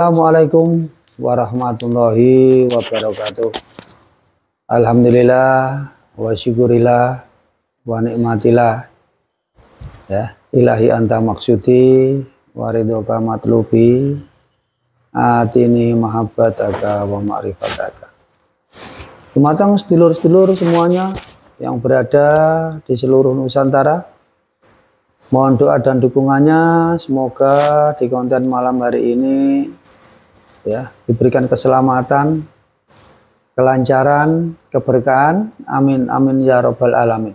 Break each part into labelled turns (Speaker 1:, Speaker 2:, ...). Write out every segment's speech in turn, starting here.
Speaker 1: Assalamualaikum warahmatullahi wabarakatuh. Alhamdulillah wa syukurillah wa nikmatillah. Ya, ilahi anta maksudi wa ridhoka matlubi. Atini mahabbataka wa ma'rifataka. Dumateng sedulur-sedulur semuanya yang berada di seluruh Nusantara, mohon doa dan dukungannya, semoga di konten malam hari ini ya diberikan keselamatan, kelancaran, keberkahan, amin amin ya robbal alamin.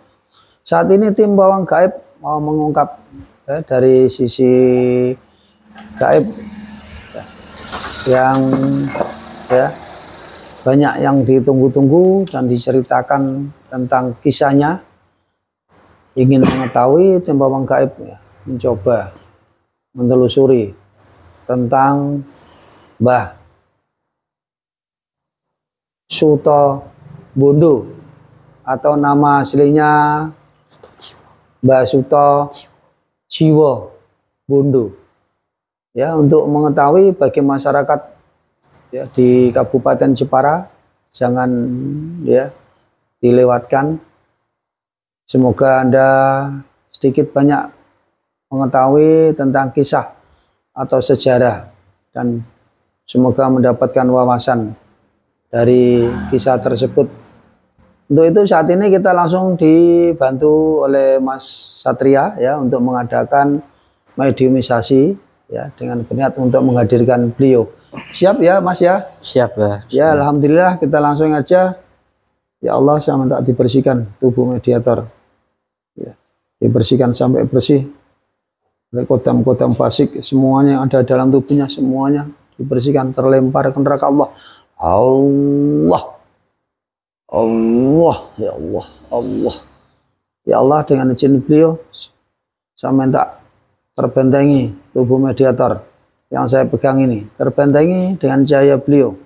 Speaker 1: Saat ini tim Bawang Gaib mau mengungkap ya, dari sisi gaib yang ya banyak yang ditunggu-tunggu dan diceritakan tentang kisahnya. Ingin mengetahui, tim Bawang Gaib ya, mencoba menelusuri tentang Mbah Suto Bondo atau nama aslinya Mbah Suto Jiwo Bondo ya, untuk mengetahui bagi masyarakat ya di Kabupaten Jepara, jangan ya dilewatkan. Semoga Anda sedikit banyak mengetahui tentang kisah atau sejarah dan semoga mendapatkan wawasan dari kisah tersebut. Untuk itu saat ini kita langsung dibantu oleh Mas Satria ya untuk mengadakan mediumisasi ya dengan berniat untuk menghadirkan beliau. Siap ya Mas ya?
Speaker 2: Siap ya.
Speaker 1: Ya alhamdulillah, kita langsung aja. Ya Allah, saya minta dibersihkan tubuh mediator. Ya, dibersihkan sampai bersih. Dari kodam-kodam fasik semuanya yang ada dalam tubuhnya semuanya dibersihkan, terlempar ke neraka Allah. Allah, Allah, ya Allah, Allah, ya Allah, dengan izin beliau, saya minta terbentengi tubuh mediator yang saya pegang ini, terbentengi dengan cahaya beliau,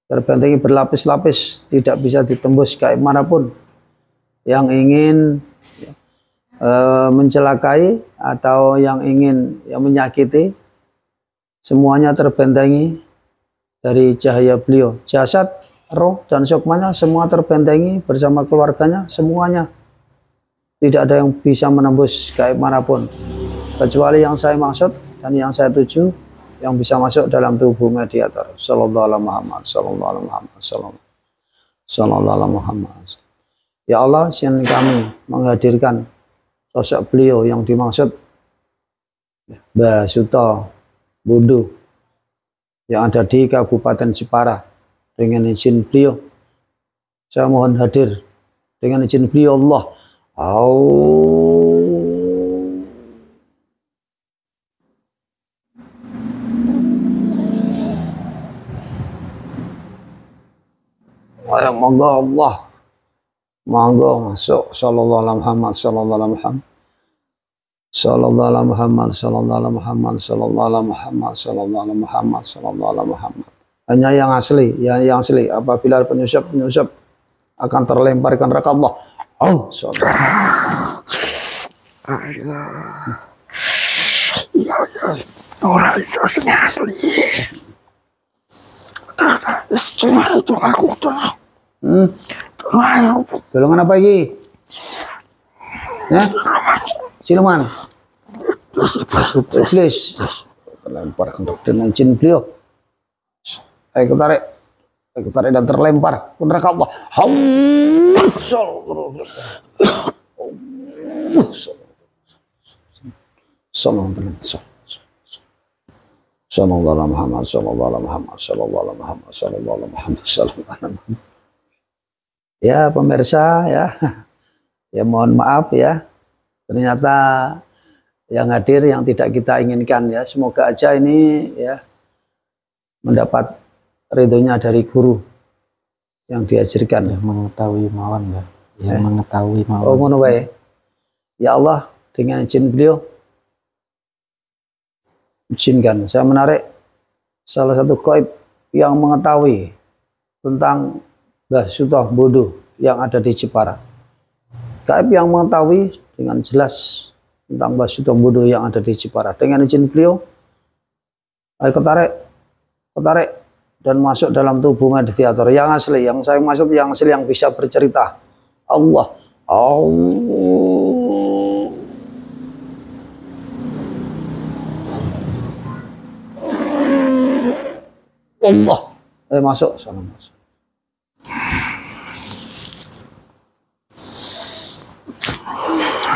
Speaker 1: terbentengi berlapis-lapis, tidak bisa ditembus gaib manapun yang ingin mencelakai atau yang ingin menyakiti. Semuanya terbentengi dari cahaya beliau. Jasad, roh, dan sukmanya semua terbentengi bersama keluarganya, semuanya. Tidak ada yang bisa menembus gaib manapun. Kecuali yang saya maksud dan yang saya tuju, yang bisa masuk dalam tubuh mediator. Sallallahu alaihi Muhammad, sallallahu alaihi Muhammad, sallallahu alaihi Muhammad. Ya Allah, sian kami menghadirkan sosok beliau yang dimaksud, Mbah Suto Bondo yang ada di Kabupaten Jepara. Dengan izin beliau saya mohon hadir, dengan izin beliau Allah. Ayo monggo Allah, monggo masuk. Sallallahu alaihi Muhammad, sallallahu alaihi Muhammad, sallallahu alaihi Muhammad, sallallahu alaihi Muhammad, sallallahu alaihi Muhammad, sallallahu alaihi Muhammad, sallallahu alaihi Muhammad. Hanya yang asli, yang asli. Apabila penyusup akan terlempar ke neraka Allah. Oh,
Speaker 2: Orang itu asli. Cuma itu aku tuh.
Speaker 1: Golongan apa lagi? Ya? Siluman. Iblis. Terlempar dengan izin beliau. Ayo tarik dan terlempar ke neraka Allah. Sallallahu alaihi Muhammad, sallallahu alaihi Muhammad, sallallahu alaihi Muhammad, sallallahu alaihi Muhammad, sallallahu alaihi Muhammad. Ya pemirsa ya, ya mohon maaf ya, ternyata yang hadir yang tidak kita inginkan ya. Semoga aja ini ya mendapat ridhonya dari guru yang diajarkan,
Speaker 2: yang mengetahui mawon ya, yang mengetahui mawon.
Speaker 1: Oh ngono wae. Ya Allah, dengan izin beliau, izinkan saya menarik salah satu gaib yang mengetahui tentang Mbah Suto Bondo yang ada di Jepara. Gaib yang mengetahui dengan jelas tentang Mbah Suto Bondo yang ada di Jepara. Dengan izin beliau, ayo ketarik ketarik dan masuk dalam tubuh meditator yang asli, yang saya maksud yang asli, yang bisa bercerita. Allah, Allah, Allah. Masuk sana, masuk.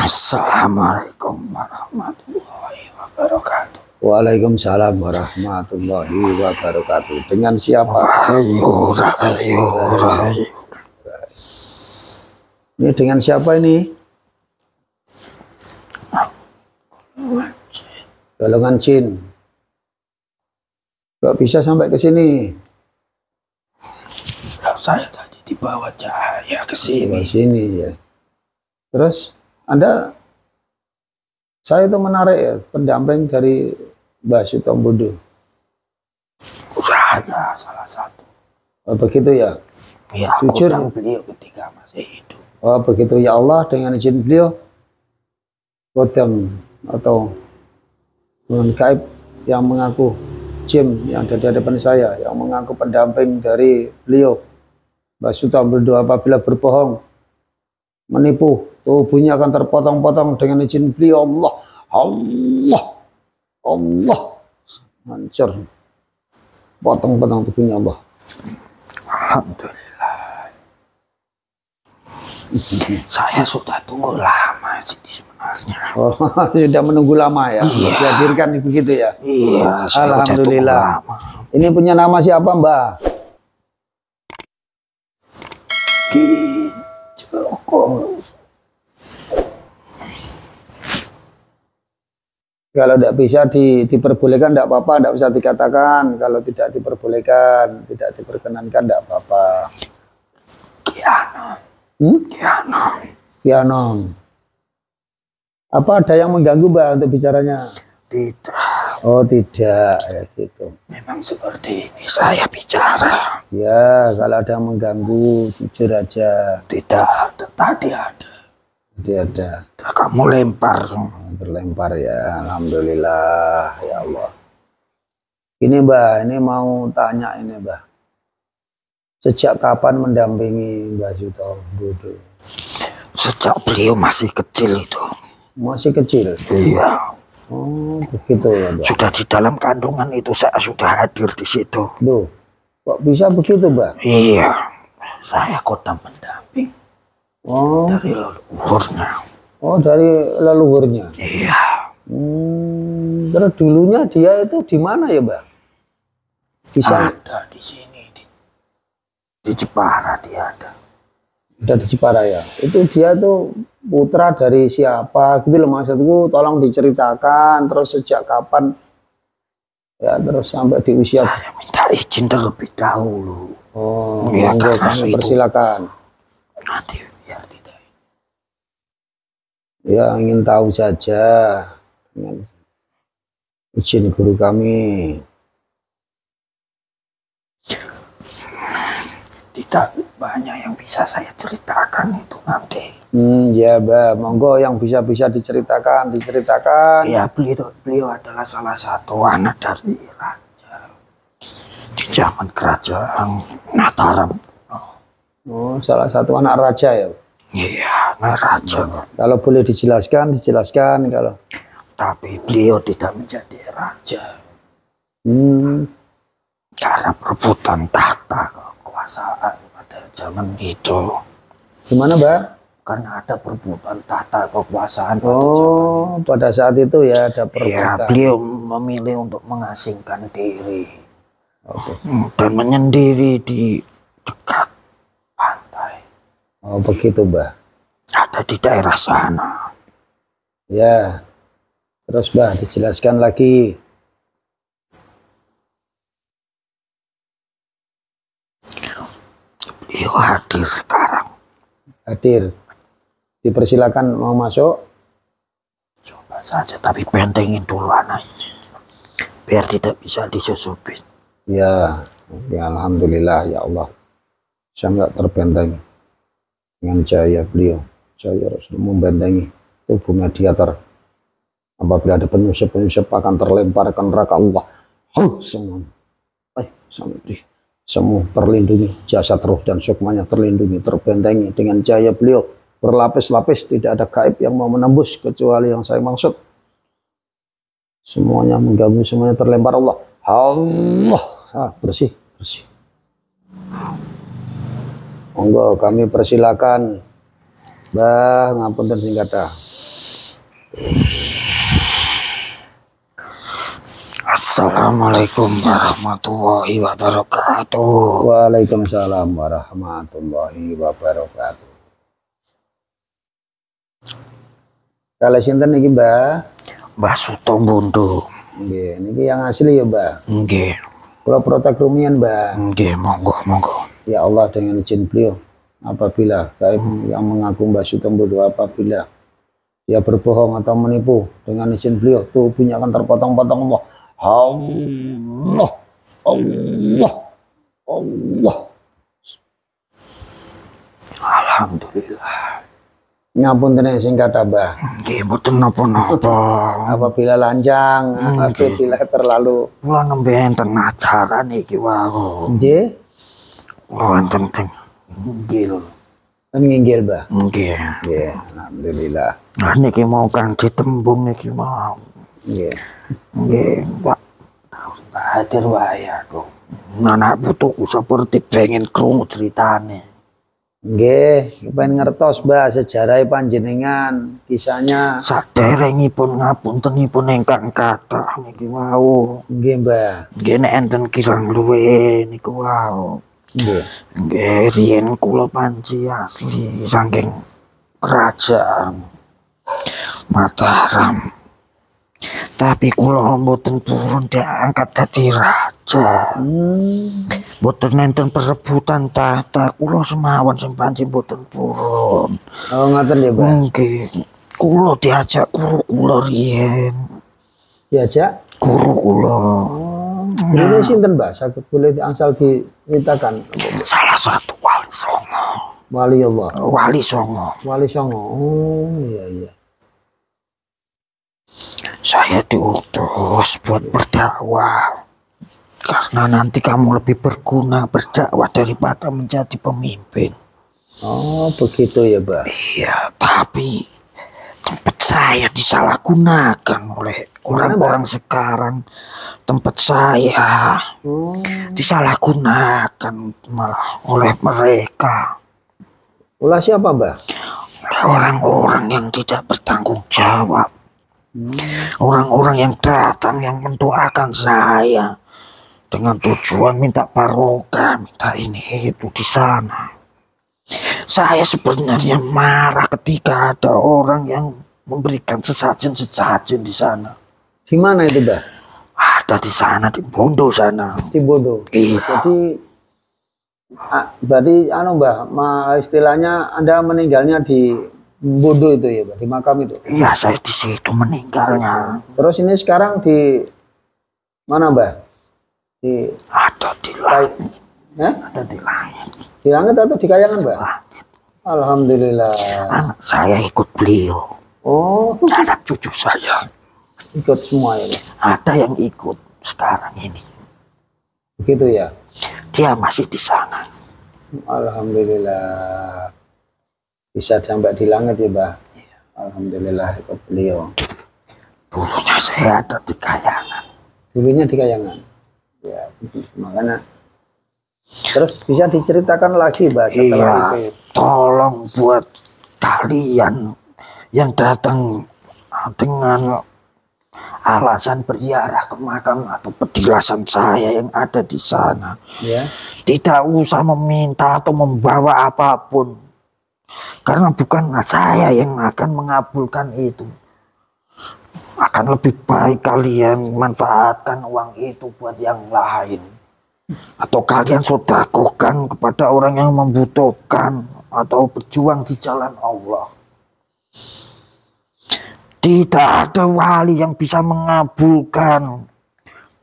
Speaker 2: Assalamualaikum warahmatullahi wabarakatuh.
Speaker 1: Waalaikumsalam warahmatullahi wabarakatuh. Dengan siapa? Ini dengan siapa ini? Golongan jin. Kok bisa sampai ke sini?
Speaker 2: Saya tadi dibawa cahaya ke sini.
Speaker 1: Ke sini ya. Terus Anda, saya itu menarik ya, pendamping dari Mbah Sutombodo.
Speaker 2: Saya salah satu.
Speaker 1: Oh, begitu ya?
Speaker 2: Ya,
Speaker 1: jujur
Speaker 2: beliau ketika masih hidup.
Speaker 1: Oh begitu ya Allah, dengan izin beliau, kodam atau gaib yang mengaku jin yang ada di hadapan saya, yang mengaku pendamping dari beliau Mbah Sutombodo, apabila berbohong, menipu, tubuhnya akan terpotong-potong dengan izin beliau. Allah, Allah, Allah, hancur, potong-potong tubuhnya Allah.
Speaker 2: Alhamdulillah. Saya sudah tunggu lama sih sebenarnya.
Speaker 1: Oh, sudah menunggu lama ya? Iya. Dihadirkan begitu ya?
Speaker 2: Iya.
Speaker 1: Alhamdulillah. Ini punya nama siapa, Mbak? Joko. Kalau tidak bisa diperbolehkan, tidak apa-apa, tidak bisa dikatakan. Kalau tidak diperbolehkan, tidak diperkenankan, tidak apa-apa. Kianom. Apa ada yang mengganggu, Mbak, untuk bicaranya?
Speaker 2: Tidak.
Speaker 1: Oh, tidak, ya gitu.
Speaker 2: Memang seperti ini saya bicara.
Speaker 1: Ya, kalau ada yang mengganggu, jujur aja.
Speaker 2: Tidak ada, tadi ada.
Speaker 1: Tadi ada.
Speaker 2: Kamu lempar semua.
Speaker 1: Terlempar ya, alhamdulillah ya Allah. Ini Mbak, ini mau tanya ini Mbak. Sejak kapan mendampingi Mbah Sutombodo?
Speaker 2: Sejak beliau masih kecil itu.
Speaker 1: Masih kecil?
Speaker 2: Iya.
Speaker 1: Oh, begitu ya Mbak.
Speaker 2: Sudah di dalam kandungan itu saya sudah hadir di situ.
Speaker 1: Loh, kok bisa begitu Mbak?
Speaker 2: Iya, saya kodam pendamping.
Speaker 1: Oh.
Speaker 2: Dari leluhurnya.
Speaker 1: Oh, dari leluhurnya.
Speaker 2: Iya.
Speaker 1: Terus dulunya dia itu di mana ya, Mbak? Bisa
Speaker 2: ada di sini di Jepara dia ada.
Speaker 1: Ada di Jepara ya. Itu dia tuh putra dari siapa? Gitu loh maksudku, tolong diceritakan terus sejak kapan ya, terus sampai di usia.
Speaker 2: Saya minta izin terlebih dahulu.
Speaker 1: Oh,
Speaker 2: ya,
Speaker 1: monggo kami persilakan.
Speaker 2: Nanti biar tidak.
Speaker 1: Ya, ingin tahu saja dengan izin guru kami.
Speaker 2: Tidak banyak yang bisa saya ceritakan itu nanti.
Speaker 1: Ya, Mbak, monggo yang bisa diceritakan.
Speaker 2: Ya, beliau adalah salah satu anak dari raja di zaman kerajaan Mataram.
Speaker 1: Oh, salah satu anak raja ya?
Speaker 2: Iya, anak raja.
Speaker 1: Kalau boleh dijelaskan kalau.
Speaker 2: Tapi beliau tidak menjadi raja. Karena perebutan tahta kekuasaan pada zaman itu.
Speaker 1: Gimana, Mbak?
Speaker 2: Karena ada perebutan tahta kekuasaan pada
Speaker 1: zaman itu. Pada saat itu ya ada
Speaker 2: Ya,
Speaker 1: perebutan.
Speaker 2: beliau memilih untuk mengasingkan diri. Dan menyendiri di dekat pantai.
Speaker 1: Oh, begitu, Mbak.
Speaker 2: Ada di daerah sana.
Speaker 1: Ya. Terus, Mbak, dijelaskan lagi.
Speaker 2: Beliau hadir sekarang.
Speaker 1: Hadir. Dipersilakan mau masuk.
Speaker 2: Coba saja, tapi bentengin dulu anaknya. Biar tidak bisa disusupin.
Speaker 1: Ya, alhamdulillah ya Allah. Saya nggak terbenteng dengan cahaya beliau. Cahaya Rasul membentengi tubuh mediator. Apabila ada penyusup akan terlempar ke neraka Allah. Semua. semua terlindungi, jasad, roh, dan sukmanya terlindungi, terbentengi dengan cahaya beliau berlapis-lapis. Tidak ada gaib yang mau menembus kecuali yang saya maksud. Semuanya mengganggu, semuanya terlempar Allah. Bersih. Monggo kami persilakan. Bah, ngapunten sing kathah.
Speaker 2: Assalamualaikum warahmatullahi wabarakatuh.
Speaker 1: Waalaikumsalam warahmatullahi wabarakatuh. Kalau sinten niki, Mbah?
Speaker 2: Mbah Suto Bondo.
Speaker 1: Nggih, niki yang asli ya, Mbah?
Speaker 2: Nggih.
Speaker 1: Kula protek rumiyin, Mbah.
Speaker 2: Nggih, monggo.
Speaker 1: Ya Allah, dengan izin beliau, apabila gaib yang mengaku Mbah Suto Bondo, apabila dia berbohong atau menipu, dengan izin beliau tubuhnya akan terpotong-potong. Allah.
Speaker 2: Alhamdulillah.
Speaker 1: Ngapunten sing kathah, Mbah.
Speaker 2: Nggih, mboten napa-napa.
Speaker 1: Apabila lanjang, apabila terlalu
Speaker 2: kula nembe enten acara niki wau.
Speaker 1: nggih,
Speaker 2: Wonten teng nggil.
Speaker 1: nginggil, Mbah.
Speaker 2: Nggih.
Speaker 1: Nggih, alhamdulillah.
Speaker 2: Nah niki mau kanthi tembung niki mau.
Speaker 1: Nggih.
Speaker 2: Nggih, Pak. Hadir wae aku. Anak putuku seperti pengen krungu ceritane.
Speaker 1: Nggih, pengen ngertos, Mbah, sejarah panjenengan, kisahnya.
Speaker 2: Saderengipun ngapuntenipun ingkang kathah niki wau.
Speaker 1: Nggih, Mbah.
Speaker 2: Nggih nek enten kirang luwih niku wau.
Speaker 1: Nggih.
Speaker 2: Nggih, riyen kula panci asli saking kerajaan Mataram. Tapi kula mboten purun diangkat dadi raja. Mboten enten perebutan tahta, kula semawon sing panci mboten purun.
Speaker 1: Oh, ngoten ya, Mbah.
Speaker 2: Nggih, kula diajak guru kula riyen.
Speaker 1: Diajak
Speaker 2: Guru kula.
Speaker 1: Ini sinten, Mbah? Saged boleh angsal diceritakan.
Speaker 2: Salah satu wali songo.
Speaker 1: Wali Allah.
Speaker 2: Wali songo.
Speaker 1: Wali Songo. Oh, iya.
Speaker 2: Saya diutus buat berdakwah. Karena nanti kamu lebih berguna berdakwah daripada menjadi pemimpin.
Speaker 1: Oh, begitu ya, Mbah.
Speaker 2: Iya, tapi tempat saya disalahgunakan oleh orang-orang sekarang. Tempat saya disalahgunakan malah oleh mereka.
Speaker 1: Ulah siapa, Mbah?
Speaker 2: Oleh orang-orang yang tidak bertanggung jawab. Orang-orang yang datang yang mendoakan saya dengan tujuan minta barokah, minta ini itu di sana. Saya sebenarnya marah ketika ada orang yang memberikan sesajen-sesajen di sana.
Speaker 1: Di mana itu, Mbah?
Speaker 2: Ada di sana, di Bondo sana.
Speaker 1: Di Bondo.
Speaker 2: Iya.
Speaker 1: Berarti Mbah, istilahnya Anda meninggalnya di Bondo itu ya, Mbah, di makam itu.
Speaker 2: Iya, saya di situ meninggalnya.
Speaker 1: Terus ini sekarang di mana, Mbah?
Speaker 2: Ada di langit.
Speaker 1: Ada
Speaker 2: di langit.
Speaker 1: Di langit atau di kayangan, Mbah?
Speaker 2: Langit.
Speaker 1: Alhamdulillah.
Speaker 2: Anak saya ikut beliau.
Speaker 1: Oh,
Speaker 2: anak cucu saya
Speaker 1: ikut semua ya, Mbah?
Speaker 2: Ada yang ikut sekarang ini.
Speaker 1: Begitu ya?
Speaker 2: Dia masih di sana.
Speaker 1: Alhamdulillah. Bisa sampai di langit ya, Mbah? Iya. Alhamdulillah ikut beliau.
Speaker 2: Dulunya saya ada di kayangan.
Speaker 1: Dulunya di kayangan. Ya, makanya. Terus bisa diceritakan lagi, Mbah, setelah itu.
Speaker 2: Tolong buat kalian yang datang dengan alasan berziarah ke makam atau petilasan saya yang ada di sana.
Speaker 1: Ya.
Speaker 2: Tidak usah meminta atau membawa apapun. Karena bukan saya yang akan mengabulkan itu. Akan lebih baik kalian manfaatkan uang itu buat yang lain. Atau kalian sedekahkan kepada orang yang membutuhkan. Atau berjuang di jalan Allah. Tidak ada wali yang bisa mengabulkan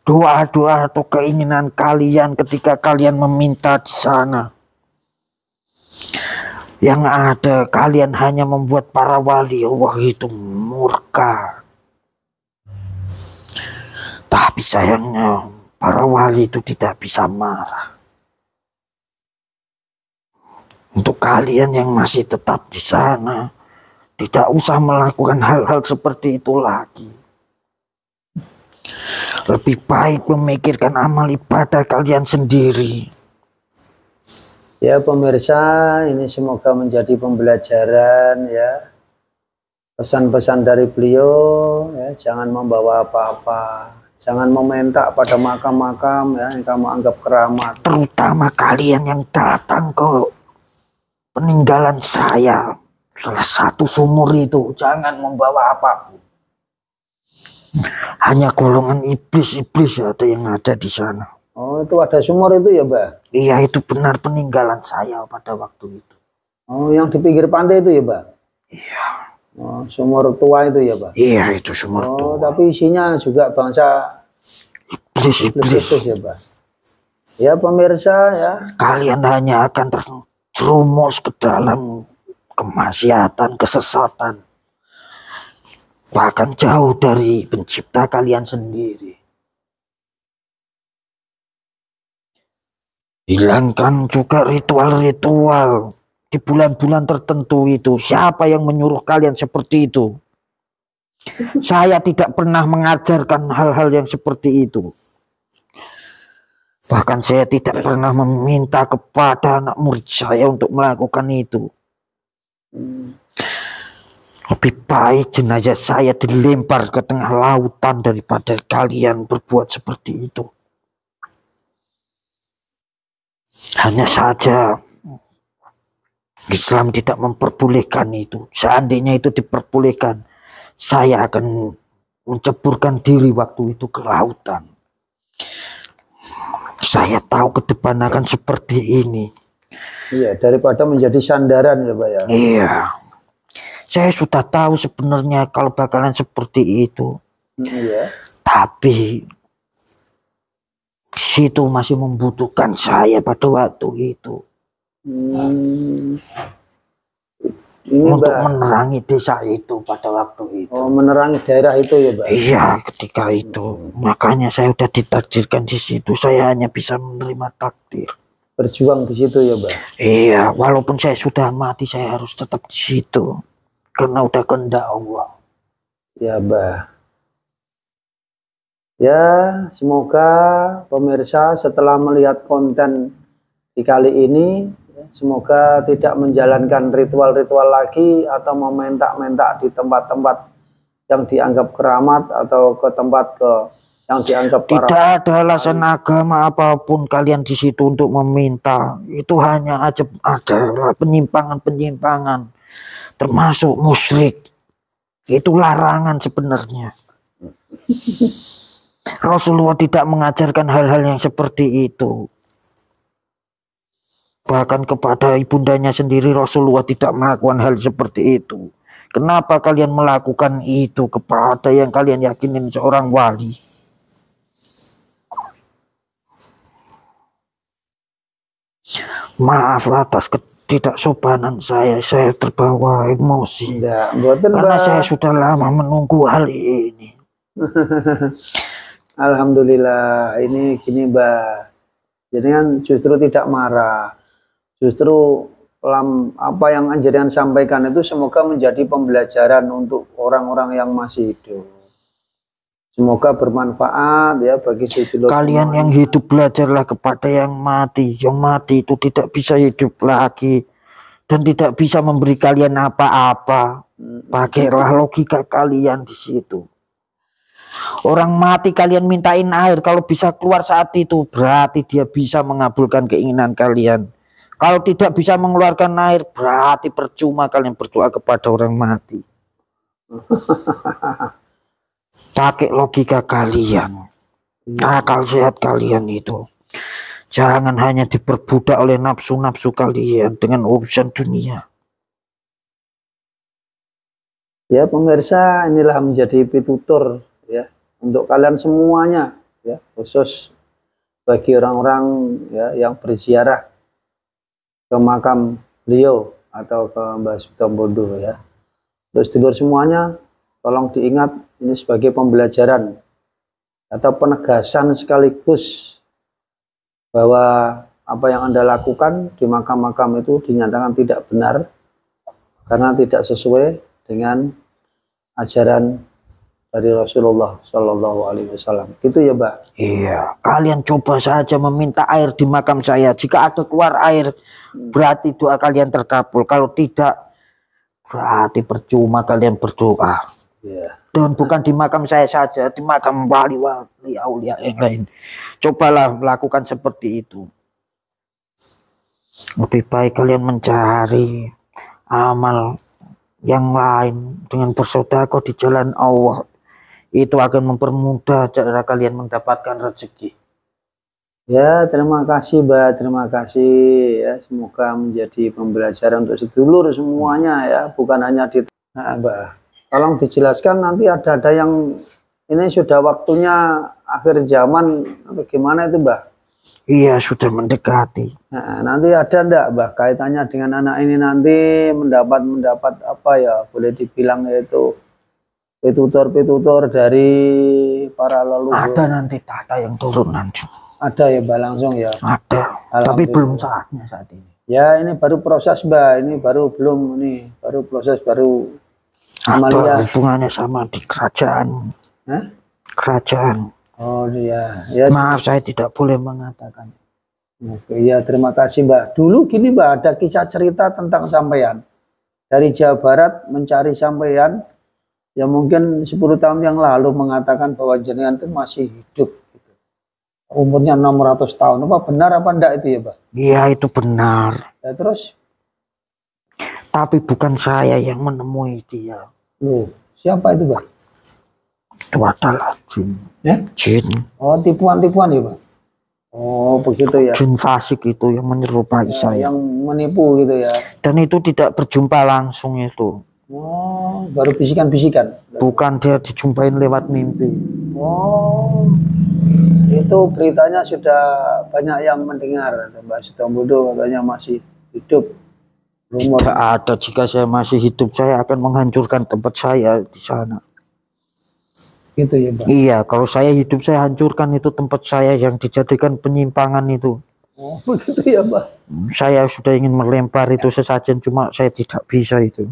Speaker 2: doa-doa atau keinginan kalian ketika kalian meminta di sana. Yang ada kalian hanya membuat para wali Allah itu murka. Tapi sayangnya para wali itu tidak bisa marah. Untuk kalian yang masih tetap di sana, tidak usah melakukan hal-hal seperti itu lagi. Lebih baik memikirkan amal ibadah kalian sendiri.
Speaker 1: Ya pemirsa, ini semoga menjadi pembelajaran ya. Pesan-pesan dari beliau ya, jangan membawa apa-apa, jangan meminta pada makam-makam ya yang kamu anggap keramat.
Speaker 2: Terutama kalian yang datang ke peninggalan saya, salah satu sumur itu, jangan membawa apapun. Hanya golongan iblis-iblis ada yang ada di sana.
Speaker 1: Oh, itu ada sumur itu ya, Mbak?
Speaker 2: Iya, itu benar peninggalan saya pada waktu itu.
Speaker 1: Oh, yang di pinggir pantai itu ya, Mbak?
Speaker 2: Iya.
Speaker 1: Oh, sumur tua itu ya, Pak?
Speaker 2: Iya, itu sumur tua.
Speaker 1: Oh, tapi isinya juga bangsa iblis ya, Pak? Ya, pemirsa ya.
Speaker 2: Kalian hanya akan terjerumus ke dalam kemaksiatan, kesesatan. Bahkan jauh dari pencipta kalian sendiri. Hilangkan juga ritual-ritual di bulan-bulan tertentu itu. Siapa yang menyuruh kalian seperti itu? Saya tidak pernah mengajarkan hal-hal yang seperti itu. Bahkan saya tidak pernah meminta kepada anak murid saya untuk melakukan itu. Lebih baik jenazah saya dilempar ke tengah lautan daripada kalian berbuat seperti itu. Hanya saja Islam tidak memperbolehkan itu. Seandainya itu diperbolehkan, saya akan menceburkan diri waktu itu ke lautan. Saya tahu ke depan akan seperti ini.
Speaker 1: Iya, daripada menjadi sandaran ya, Pak ya.
Speaker 2: Iya. Saya sudah tahu sebenarnya kalau bakalan seperti itu.
Speaker 1: Iya.
Speaker 2: Tapi situ masih membutuhkan saya pada waktu itu. Untuk menerangi desa itu pada waktu itu.
Speaker 1: Oh, menerangi daerah itu ya, Pak?
Speaker 2: Iya, ketika itu. Makanya saya udah ditakdirkan di situ. Saya hanya bisa menerima takdir.
Speaker 1: Berjuang di situ ya, Pak?
Speaker 2: Iya, walaupun saya sudah mati, saya harus tetap di situ. Karena udah kehendak Allah.
Speaker 1: Ya, Pak. Ya, semoga pemirsa setelah melihat konten di kali ini, semoga tidak menjalankan ritual-ritual lagi atau meminta-minta di tempat-tempat yang dianggap keramat atau ke tempat yang dianggap
Speaker 2: tidak ada alasan agama apapun kalian di situ untuk meminta. Itu hanya aja adalah penyimpangan-penyimpangan, termasuk musyrik. Itu larangan sebenarnya. Rasulullah tidak mengajarkan hal-hal yang seperti itu. Bahkan kepada ibundanya sendiri Rasulullah tidak melakukan hal seperti itu. Kenapa kalian melakukan itu kepada yang kalian yakinin seorang wali? Maaf atas ketidaksopanan saya terbawa emosi. Karena saya sudah lama menunggu hal ini.
Speaker 1: Alhamdulillah, ini gini Mbak, jadi kan justru tidak marah, justru apa yang Anjarian sampaikan itu semoga menjadi pembelajaran untuk orang-orang yang masih hidup. Semoga bermanfaat ya bagi sedulur.
Speaker 2: Kalian yang hidup belajarlah kepada yang mati itu tidak bisa hidup lagi dan tidak bisa memberi kalian apa-apa. Pakailah logika kalian di situ. Orang mati kalian mintain air, kalau bisa keluar saat itu berarti dia bisa mengabulkan keinginan kalian. Kalau tidak bisa mengeluarkan air berarti percuma kalian berdoa kepada orang mati. Pakai logika kalian, akal sehat kalian itu. Jangan hanya diperbudak oleh nafsu-nafsu kalian dengan urusan dunia.
Speaker 1: Ya pemirsa, inilah menjadi pitutur ya untuk kalian semuanya ya, khusus bagi orang-orang ya yang berziarah ke makam beliau atau ke Mbah Sutombodo ya. Terus sedulur semuanya tolong diingat ini sebagai pembelajaran atau penegasan sekaligus bahwa apa yang Anda lakukan di makam-makam itu dinyatakan tidak benar karena tidak sesuai dengan ajaran dari Rasulullah Shallallahu Alaihi Wasallam. Gitu ya, Mbak?
Speaker 2: Iya, kalian coba saja meminta air di makam saya. Jika ada keluar air, berarti doa kalian terkabul. Kalau tidak, berarti percuma kalian berdoa.
Speaker 1: Ya.
Speaker 2: Dan bukan di makam saya saja, di makam wali-wali aulia yang lain. Cobalah melakukan seperti itu. Lebih baik kalian mencari amal yang lain dengan bersedekah di jalan Allah. Itu akan mempermudah cara kalian mendapatkan rezeki.
Speaker 1: Ya, terima kasih, Mbak. Terima kasih ya. Semoga menjadi pembelajaran untuk sedulur semuanya ya, bukan hanya di Mbak. Tolong dijelaskan, nanti ada yang ini sudah waktunya akhir zaman atau gimana itu, Mbak?
Speaker 2: Iya, sudah mendekati.
Speaker 1: Nah, nanti ada enggak, Mbak, kaitannya dengan anak ini nanti mendapat apa ya, boleh dibilang yaitu petutor dari para leluhur.
Speaker 2: Ada nanti tahta yang turun nanti.
Speaker 1: Ada ya, Mbak, langsung ya?
Speaker 2: Ada, tapi belum saatnya saat ini.
Speaker 1: Ya, ini baru proses, Mbak. Ini baru proses, baru
Speaker 2: Amalia. Ada hubungannya sama di kerajaan.
Speaker 1: Hah?
Speaker 2: Kerajaan.
Speaker 1: Oh iya. Ya.
Speaker 2: Maaf, saya tidak boleh mengatakan.
Speaker 1: Oke, ya, terima kasih, Mbak. Dulu gini, Mbak, ada kisah cerita tentang sampean. Dari Jawa Barat mencari sampean yang mungkin 10 tahun yang lalu mengatakan bahwa jenengan itu masih hidup. Gitu. Umurnya 600 tahun. Apa benar apa enggak itu ya, Mbak?
Speaker 2: Iya, itu benar.
Speaker 1: Ya, terus?
Speaker 2: Tapi bukan saya yang menemui dia.
Speaker 1: Loh, siapa itu, Mbak?
Speaker 2: Itu adalah jin.
Speaker 1: Ya?
Speaker 2: Jin.
Speaker 1: Oh, tipuan-tipuan ya, Mbak? Oh, begitu ya.
Speaker 2: Jin fasik itu yang menyerupai saya.
Speaker 1: Yang menipu gitu ya.
Speaker 2: Dan itu tidak berjumpa langsung itu.
Speaker 1: Oh, baru bisikan-bisikan.
Speaker 2: Bukan, dia dijumpain lewat mimpi.
Speaker 1: Oh, itu beritanya sudah banyak yang mendengar. Mbak Sitomodo katanya masih hidup. Rumor.
Speaker 2: Tidak ada. Jika saya masih hidup, saya akan menghancurkan tempat saya di sana.
Speaker 1: Gitu ya, Mbak?
Speaker 2: Iya, kalau saya hidup, saya hancurkan itu tempat saya yang dijadikan penyimpangan itu.
Speaker 1: Oh, begitu ya, Mbak?
Speaker 2: Saya sudah ingin melempar itu sesajen, cuma saya tidak bisa itu.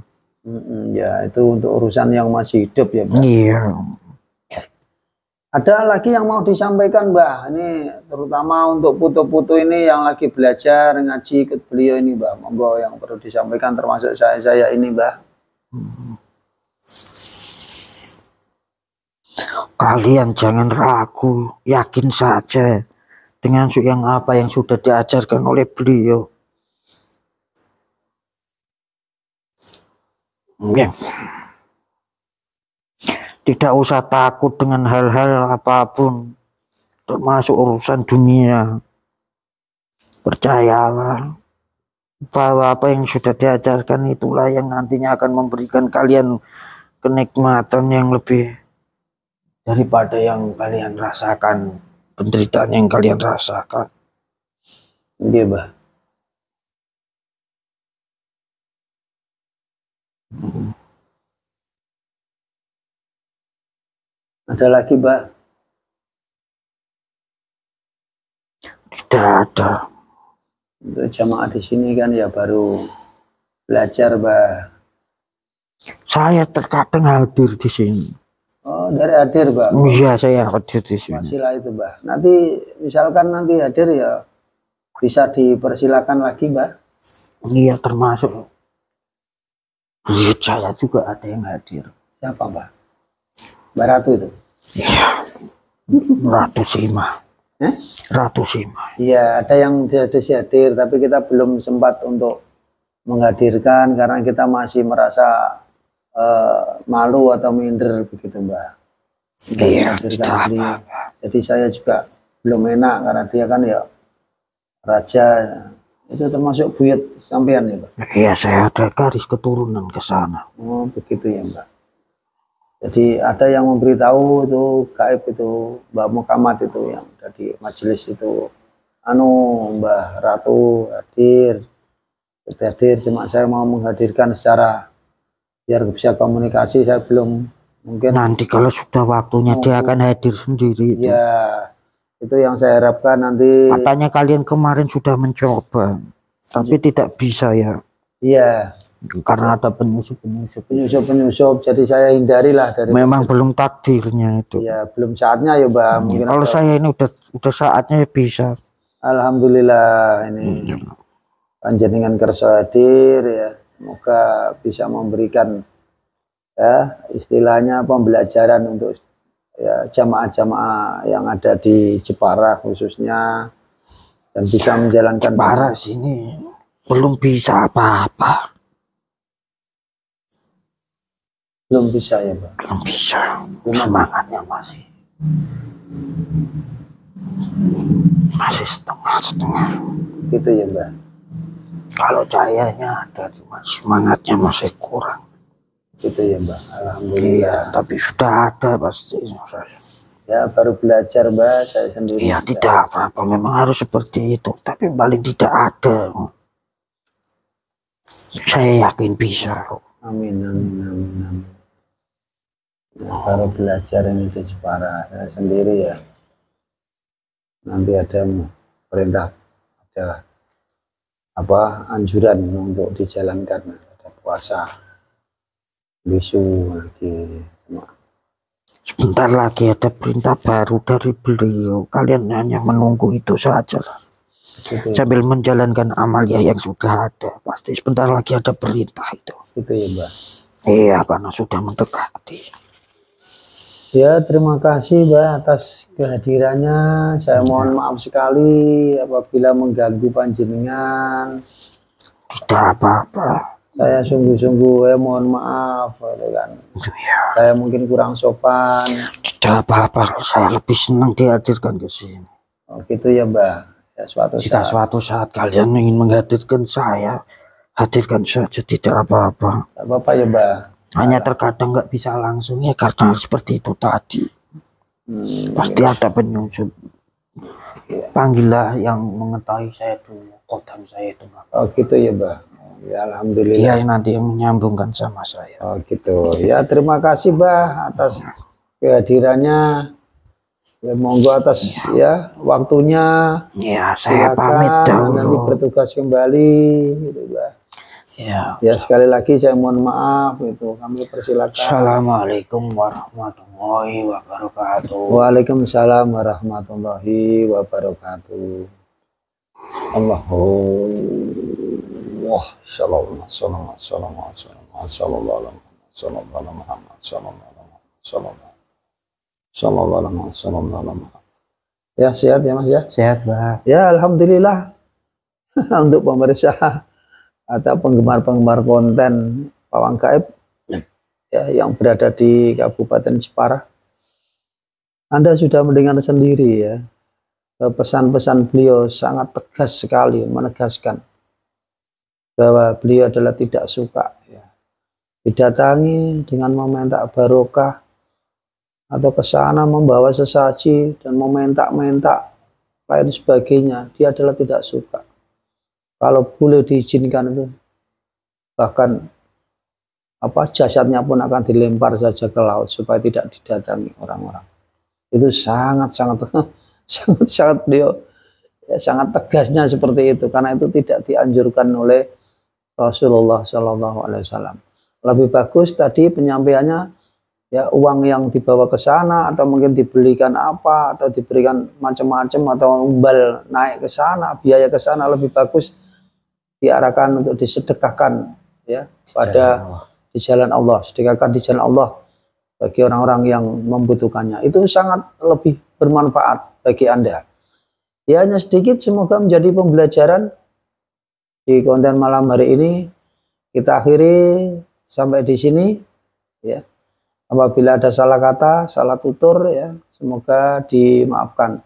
Speaker 1: Ya, itu untuk urusan yang masih hidup ya, Mbak?
Speaker 2: Iya.
Speaker 1: Ada lagi yang mau disampaikan, Mbak? Ini terutama untuk putu-putu ini yang lagi belajar ngaji ikut beliau ini, Mbak. Monggo yang perlu disampaikan termasuk saya ini, Mbak.
Speaker 2: Kalian jangan ragu, yakin saja dengan yang apa yang sudah diajarkan oleh beliau. Ya. Tidak usah takut dengan hal-hal apapun, termasuk urusan dunia. Percayalah bahwa apa yang sudah diajarkan itulah yang nantinya akan memberikan kalian kenikmatan yang lebih daripada yang kalian rasakan, penderitaan yang kalian rasakan.
Speaker 1: Iya, Mbak. Ada lagi, Mbak?
Speaker 2: Tidak ada.
Speaker 1: Untuk jamaah di sini kan ya baru belajar, Mbak.
Speaker 2: Saya terkadang hadir di sini.
Speaker 1: Oh, dari hadir, Mbak?
Speaker 2: Iya, saya hadir di sini.
Speaker 1: Masihlah itu, Mbak. Nanti misalkan nanti hadir ya bisa dipersilakan lagi, Mbak.
Speaker 2: Iya, termasuk. Iya, saya juga ada yang hadir.
Speaker 1: Siapa, Mbak? Mbak Ratu itu?
Speaker 2: Iya, Ratu Sima. Ratu Sima.
Speaker 1: Iya, ada yang hadir, tapi kita belum sempat untuk menghadirkan karena kita masih merasa malu atau minder begitu, Mbak.
Speaker 2: Iya,
Speaker 1: jadi saya juga belum enak karena dia kan ya raja, itu termasuk buyut sampean ya, Mbak.
Speaker 2: Iya, saya ada garis keturunan ke sana.
Speaker 1: Oh, begitu ya, Mbak. Jadi ada yang memberitahu itu gaib itu Mbak Muhammad itu yang dari majelis itu, Mbak Ratu hadir, cuma saya mau menghadirkan secara biar bisa komunikasi, saya belum Mungkin
Speaker 2: nanti kalau sudah waktunya dia akan hadir sendiri.
Speaker 1: Ya, itu yang saya harapkan nanti.
Speaker 2: Katanya kalian kemarin sudah mencoba, tapi tidak bisa ya.
Speaker 1: Iya.
Speaker 2: Karena ada penyusup.
Speaker 1: Jadi saya hindarilah dari.
Speaker 2: Memang belum takdirnya itu.
Speaker 1: Ya, belum saatnya ya, Bang. Mungkin
Speaker 2: kalau saya ini udah saatnya bisa.
Speaker 1: Alhamdulillah ini panjenengan kersa hadir ya. Semoga bisa memberikan ya istilahnya pembelajaran untuk ya jamaah-jamaah yang ada di Jepara khususnya, dan bisa menjalankan.
Speaker 2: Jepara sini belum bisa apa-apa.
Speaker 1: Belum bisa ya, Pak.
Speaker 2: Belum bisa. Semangatnya masih setengah-setengah.
Speaker 1: Gitu ya, Mbak.
Speaker 2: Kalau cahayanya ada, cuma semangatnya masih kurang.
Speaker 1: Gitu ya, Mbak. Alhamdulillah.
Speaker 2: Iya, tapi sudah ada pasti.
Speaker 1: Ya, baru belajar, Mbak, saya sendiri.
Speaker 2: Iya, tidak apa-apa. Memang harus seperti itu. Tapi paling tidak ada. Saya yakin bisa.
Speaker 1: Amin. Ya, baru belajar ini di Jepara. Saya sendiri ya. Nanti ada perintah, ada anjuran untuk dijalankan, ada puasa bisu lagi semua.
Speaker 2: Sebentar lagi ada perintah baru dari beliau, kalian hanya menunggu itu saja gitu. Sambil menjalankan amalia yang sudah ada, pasti sebentar lagi ada perintah itu.
Speaker 1: Itu ya, Mbak.
Speaker 2: Iya, karena sudah mendekati.
Speaker 1: Ya, terima kasih, Mbak, atas kehadirannya. Saya mohon maaf sekali apabila mengganggu panjenengan.
Speaker 2: Tidak apa-apa.
Speaker 1: Saya sungguh-sungguh mohon maaf, gitu kan.
Speaker 2: Ya.
Speaker 1: Saya mungkin kurang sopan.
Speaker 2: Tidak apa-apa, saya lebih senang dihadirkan ke sini.
Speaker 1: Oh, gitu ya, Mbak. Ya,
Speaker 2: jika suatu saat kalian ingin menghadirkan saya, hadirkan saja, tidak apa-apa.
Speaker 1: Tidak apa-apa ya, Mbak.
Speaker 2: Hanya terkadang nggak bisa langsung ya karena seperti itu tadi. Pasti ada penyusup. Panggillah yang mengetahui saya dulu, kodam saya itu.
Speaker 1: Oh gitu ya, Mbak. Ya, alhamdulillah.
Speaker 2: Dia nanti yang menyambungkan sama saya.
Speaker 1: Oh gitu. Ya, terima kasih, Mbak, atas kehadirannya. Ya, monggo atas ya waktunya.
Speaker 2: Ya, saya pamit dahulu.
Speaker 1: Nanti bertugas kembali, gitu, Mbak.
Speaker 2: Ya.
Speaker 1: Ya, sekali lagi saya mohon maaf itu. Kami persilakan.
Speaker 2: Assalamualaikum warahmatullahi wabarakatuh.
Speaker 1: Waalaikumsalam warahmatullahi wabarakatuh. Allahumma Ya, sehat ya, Mas ya?
Speaker 2: Sehat, Mbak.
Speaker 1: Ya, alhamdulillah. Untuk pemirsa atau penggemar-penggemar konten Pawang Gaib ya, yang berada di Kabupaten Jepara, Anda sudah mendengar sendiri ya, pesan-pesan beliau sangat tegas sekali, menegaskan bahwa beliau adalah tidak suka ya, didatangi dengan meminta barokah atau ke sana membawa sesaji dan meminta-minta lain sebagainya. Dia adalah tidak suka. Kalau boleh diizinkan itu, bahkan jasadnya pun akan dilempar saja ke laut supaya tidak didatangi orang-orang. Itu sangat beliau ya, sangat tegasnya seperti itu, karena itu tidak dianjurkan oleh Rasulullah SAW. Lebih bagus tadi penyampaiannya ya, uang yang dibawa ke sana atau mungkin dibelikan apa atau diberikan macam-macam atau umbal naik ke sana, biaya ke sana, lebih bagus diarahkan untuk disedekahkan ya di jalan Allah, sedekahkan di jalan Allah bagi orang-orang yang membutuhkannya. Itu sangat lebih bermanfaat bagi Anda. Ya, hanya sedikit, semoga menjadi pembelajaran di konten malam hari ini. Kita akhiri sampai di sini ya. Apabila ada salah kata, salah tutur ya, semoga dimaafkan.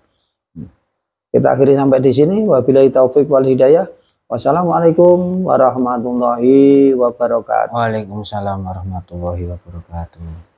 Speaker 1: Kita akhiri sampai di sini. Wabillahi taufik wal hidayah. Wassalamualaikum warahmatullahi wabarakatuh.
Speaker 2: Waalaikumsalam warahmatullahi wabarakatuh.